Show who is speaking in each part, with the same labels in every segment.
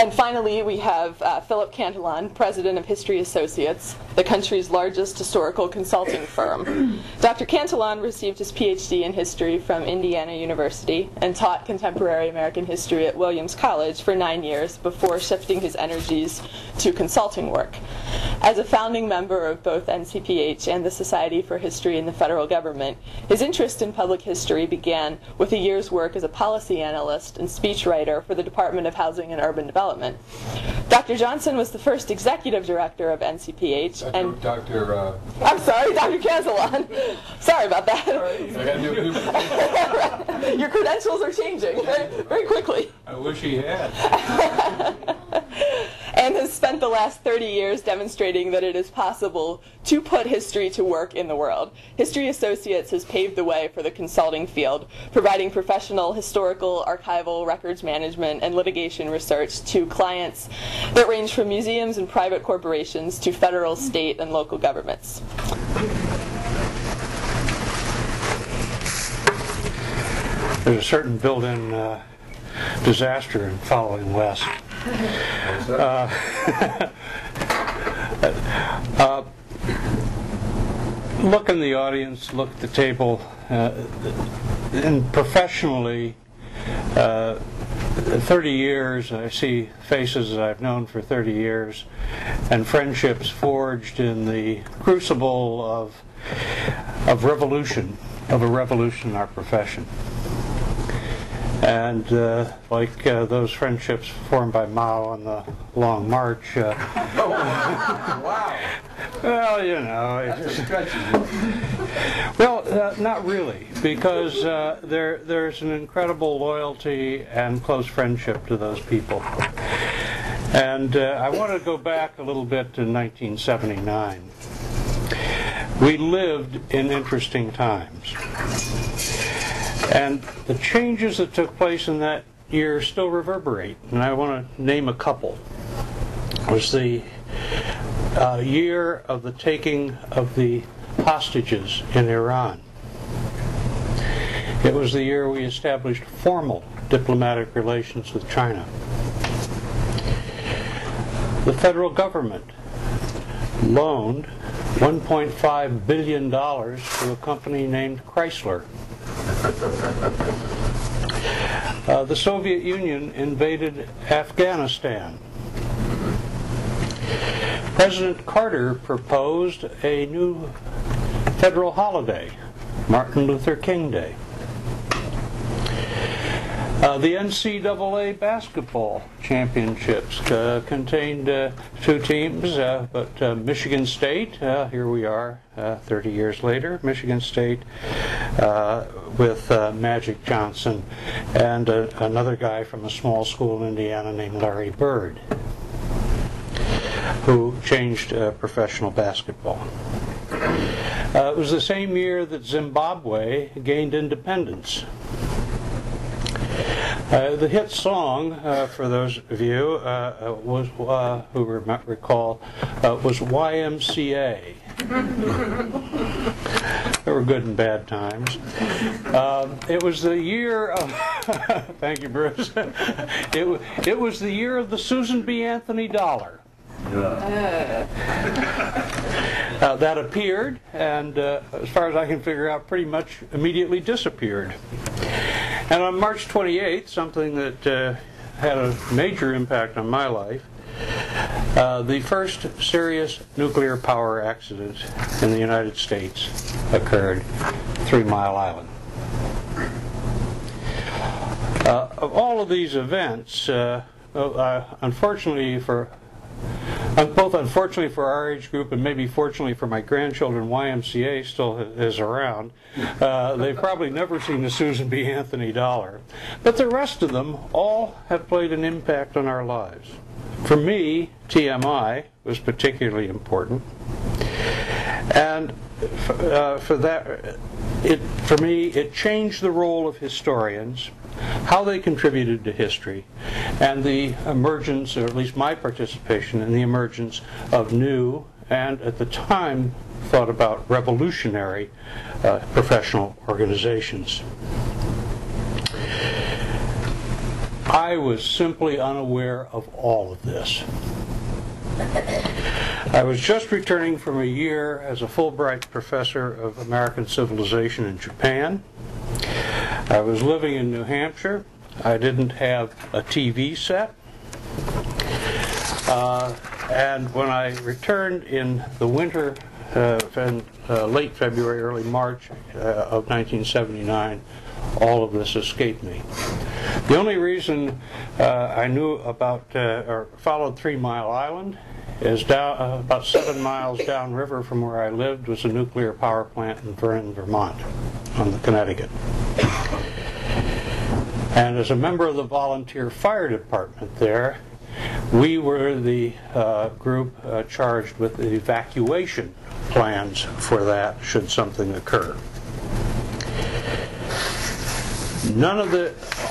Speaker 1: And finally, we have Philip Cantelon, president of History Associates, the country's largest historical consulting firm. Dr. Cantelon received his PhD in history from Indiana University and taught contemporary American history at Williams College for 9 years before shifting his energies to consulting work. As a founding member of both NCPH and the Society for History in the Federal Government, his interest in public history began with a year's work as a policy analyst and speechwriter for the Department of Housing and Urban Development. Dr. Johnson was the first executive director of NCPH, and I'm sorry, Dr. Cantelon. Sorry about that. Your credentials are changing very quickly.
Speaker 2: I wish he had.
Speaker 1: And has spent the last 30 years demonstrating that it is possible to put history to work in the world. History Associates has paved the way for the consulting field, providing professional historical, archival, records management, and litigation research to clients that range from museums and private corporations to federal, state, and local governments.
Speaker 3: There's a certain built-in disaster in following Wes. Look in the audience, look at the table, and professionally, 30 years, I see faces that I've known for 30 years, and friendships forged in the crucible of revolution, of a revolution in our profession. And like those friendships formed by Mao on the Long March.
Speaker 2: Wow.
Speaker 3: Well, you know. Well, not really, because there's an incredible loyalty and close friendship to those people. And I want to go back a little bit to 1979. We lived in interesting times. And the changes that took place in that year still reverberate, and I want to name a couple. It was the year of the taking of the hostages in Iran. It was the year we established formal diplomatic relations with China. The federal government loaned $1.5 billion to a company named Chrysler. The Soviet Union invaded Afghanistan. President Carter proposed a new federal holiday, Martin Luther King Day. The NCAA basketball championships contained 2 teams, but Michigan State, here we are 30 years later, Michigan State with Magic Johnson and another guy from a small school in Indiana named Larry Bird, who changed professional basketball. It was the same year that Zimbabwe gained independence. The hit song, for those of you who recall, was YMCA. There were good and bad times. It was the year of thank you, Bruce. It was the year of the Susan B. Anthony dollar. That appeared, and as far as I can figure out, pretty much immediately disappeared. And on March 28th, something that had a major impact on my life, the first serious nuclear power accident in the United States occurred, 3 Mile Island. Of all of these events, unfortunately for our age group and maybe fortunately for my grandchildren, YMCA still is around. They've probably never seen the Susan B. Anthony dollar. But the rest of them all have played an impact on our lives. For me, TMI was particularly important. And for me, it changed the role of historians, how they contributed to history, and the emergence, or at least my participation in the emergence of new and, at the time, thought about revolutionary professional organizations. I was simply unaware of all of this. I was just returning from a year as a Fulbright professor of American civilization in Japan. I was living in New Hampshire. I didn't have a TV set. And when I returned in the winter, late February, early March of 1979, all of this escaped me. The only reason I knew about or followed 3 Mile Island is down about 7 miles downriver from where I lived was a nuclear power plant in Vernon, Vermont, on the Connecticut. And as a member of the volunteer fire department there, we were the group charged with the evacuation plans for that should something occur.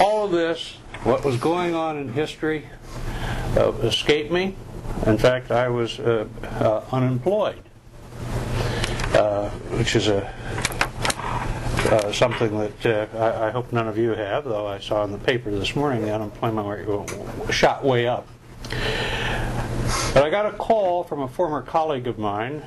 Speaker 3: All of this, what was going on in history, escaped me. In fact, I was unemployed, which is something that I hope none of you have, though I saw in the paper this morning the unemployment rate shot way up. But I got a call from a former colleague of mine,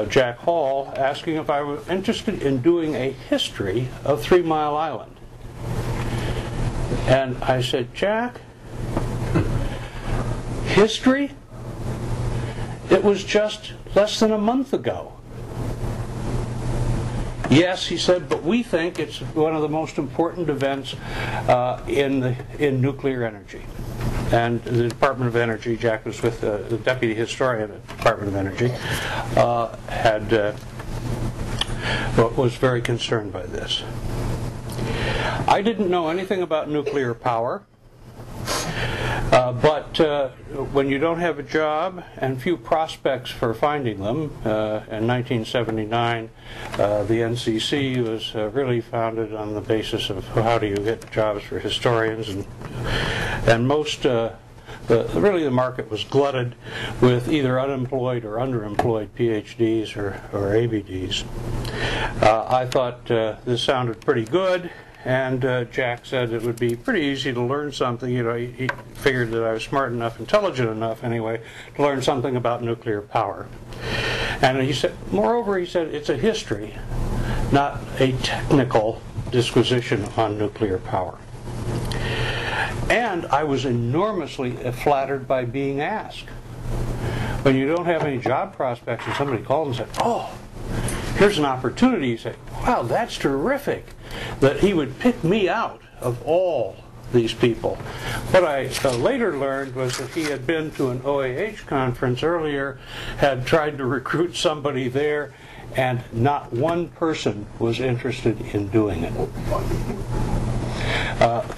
Speaker 3: Jack Hall, asking if I was interested in doing a history of 3 Mile Island. And I said, Jack, history? It was just less than a month ago. Yes, he said, but we think it's one of the most important events in nuclear energy. And the Department of Energy, Jack was with the deputy historian at the Department of Energy, was very concerned by this. I didn't know anything about nuclear power, but when you don't have a job and few prospects for finding them, in 1979 the NCC was really founded on the basis of how do you get jobs for historians, and most really the market was glutted with either unemployed or underemployed PhDs or ABDs. I thought this sounded pretty good, and Jack said it would be pretty easy to learn something. You know, he figured that I was smart enough, intelligent enough anyway, to learn something about nuclear power. And he said, moreover, he said, it's a history, not a technical disquisition on nuclear power. And I was enormously flattered by being asked. When you don't have any job prospects and somebody called and said, oh, here's an opportunity, you say, wow, that's terrific, that he would pick me out of all these people. What I later learned was that he had been to an OAH conference earlier, had tried to recruit somebody there, and not one person was interested in doing it.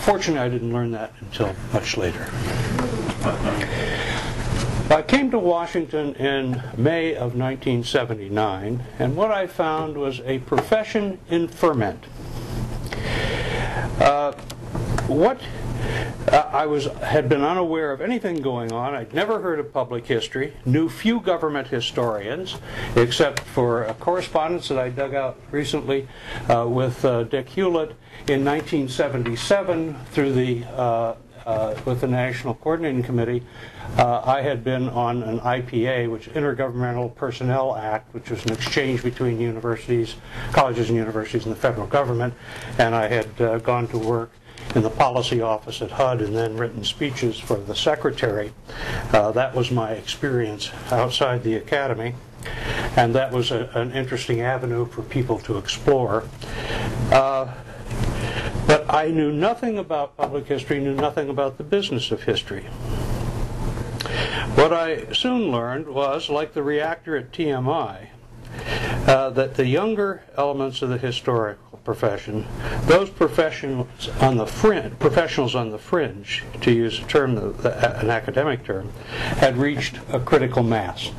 Speaker 3: Fortunately, I didn't learn that until much later. I came to Washington in May of 1979, and what I found was a profession in ferment. Had been unaware of anything going on. I'd never heard of public history, knew few government historians, except for a correspondence that I dug out recently with Dick Hewlett in 1977 through with the National Coordinating Committee. I had been on an IPA, which Intergovernmental Personnel Act, which was an exchange between universities, colleges and universities and the federal government, and I had gone to work in the policy office at HUD and then written speeches for the secretary. That was my experience outside the academy, and that was an interesting avenue for people to explore. But I knew nothing about public history, knew nothing about the business of history. What I soon learned was, like the reactor at TMI, that the younger elements of the historical profession, those professionals on the fringe, to use a term, an academic term, had reached a critical mass.